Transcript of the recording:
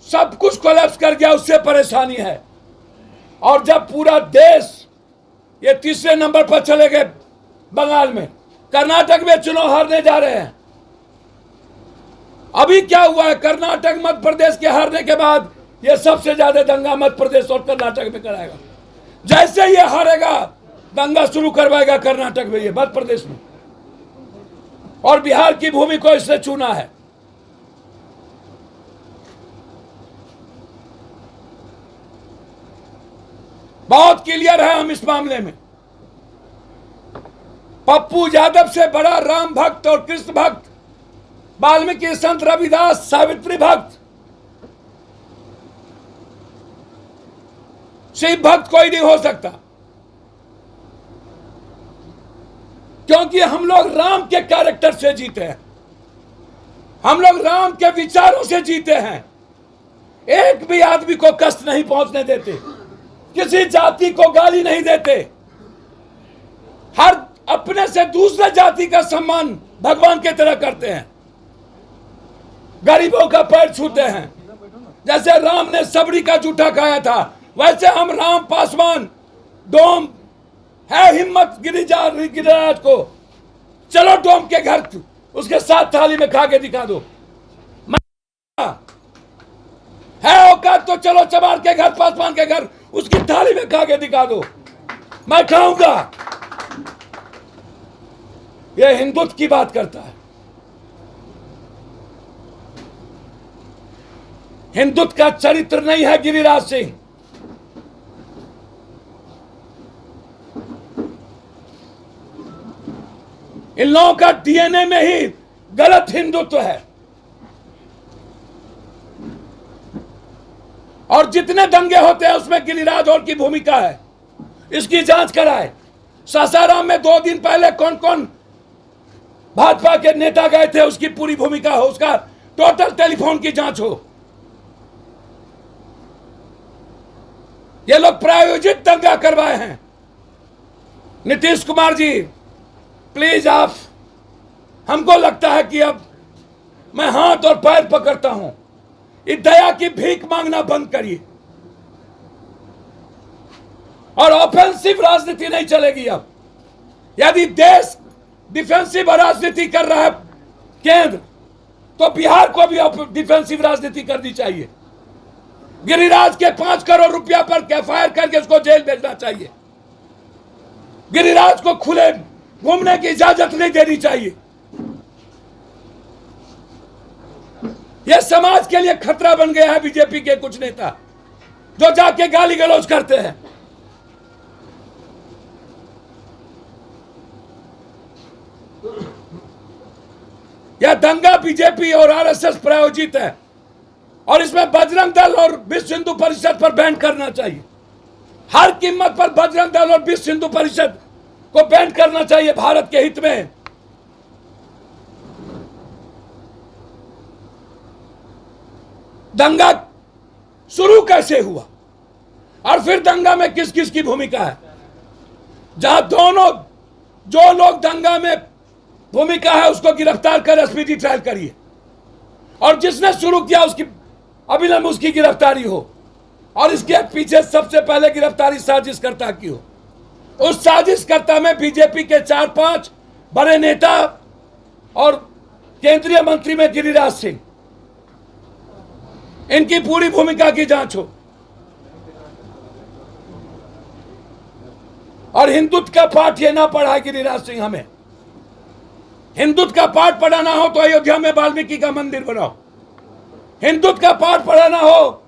सब कुछ कोलैप्स कर गया, उससे परेशानी है। और जब पूरा देश ये तीसरे नंबर पर चले गए बंगाल में, कर्नाटक में चुनाव हारने जा रहे हैं। अभी क्या हुआ है, कर्नाटक मध्य प्रदेश के हारने के बाद ये सबसे ज्यादा दंगा मध्य प्रदेश और कर्नाटक में कराएगा। जैसे ये हारेगा दंगा शुरू करवाएगा कर्नाटक में, ये मध्य प्रदेश में, और बिहार की भूमि को इसने चुना है। बहुत क्लियर है हम इस मामले में। पप्पू यादव से बड़ा राम भक्त और कृष्ण भक्त, वाल्मीकि, संत रविदास, सावित्री भक्त, शिव भक्त कोई नहीं हो सकता, क्योंकि हम लोग राम के कैरेक्टर से जीते हैं, हम लोग राम के विचारों से जीते हैं। एक भी आदमी को कष्ट नहीं पहुंचने देते, किसी जाति को गाली नहीं देते, हर अपने से दूसरे जाति का सम्मान भगवान की तरह करते हैं, गरीबों का पैर छूते हैं। जैसे राम ने सबरी का जूठा खाया था, वैसे हम राम पासवान डोम है हिम्मत गिरिराज को, चलो डोम के घर उसके साथ थाली में खा के दिखा दो। है औकात तो चलो चमार के घर, पासवान के घर, उसकी थाली में खा के दिखा दो, मैं खाऊंगा। यह हिंदुत्व की बात करता है। हिंदुत्व का चरित्र नहीं है गिरिराज सिंह। इन लोगों का डीएनए में ही गलत हिंदुत्व है। और जितने दंगे होते हैं उसमें गिरिराज और की भूमिका है, इसकी जांच कराए। सासाराम में 2 दिन पहले कौन कौन भाजपा के नेता गए थे, उसकी पूरी भूमिका हो, उसका टोटल टेलीफोन की जांच हो। ये लोग प्रायोजित दंगा करवाए हैं। नीतीश कुमार जी प्लीज आप, हमको लगता है कि अब मैं हाथ और पैर पकड़ता हूं, इस दया की भीख मांगना बंद करिए और ऑफेंसिव राजनीति नहीं चलेगी। अब यदि देश डिफेंसिव राजनीति कर रहा है केंद्र, तो बिहार को भी डिफेंसिव राजनीति करनी चाहिए। गिरिराज के 5 करोड़ रुपया पर एफआईआर करके उसको जेल भेजना चाहिए। गिरिराज को खुले घूमने की इजाजत नहीं देनी चाहिए। यह समाज के लिए खतरा बन गया है। बीजेपी के कुछ नेता जो जाके गाली गलौज करते हैं, यह दंगा बीजेपी और आरएसएस प्रायोजित है और इसमें बजरंग दल और विश्व हिंदू परिषद पर बैन करना चाहिए। हर कीमत पर बजरंग दल और विश्व हिंदू परिषद को बैन करना चाहिए भारत के हित में। दंगा शुरू कैसे हुआ और फिर दंगा में किस किस की भूमिका है? जहां दोनों जो लोग दंगा में भूमिका है उसको गिरफ्तार कर स्पीडी ट्रायल करिए, और जिसने शुरू किया उसकी अविलंब उसकी गिरफ्तारी हो, और इसके पीछे सबसे पहले गिरफ्तारी साजिशकर्ता की हो। उस साजिशकर्ता में बीजेपी के 4-5 बड़े नेता और केंद्रीय मंत्री में गिरिराज सिंह, इनकी पूरी भूमिका की जांच हो। और हिंदुत्व का पाठ ये ना पढ़ाए गिरिराज सिंह हमें। हिंदुत्व का पाठ पढ़ाना हो तो अयोध्या में वाल्मीकि का मंदिर बनाओ। हिंदुत्व का पाठ पढ़ाना हो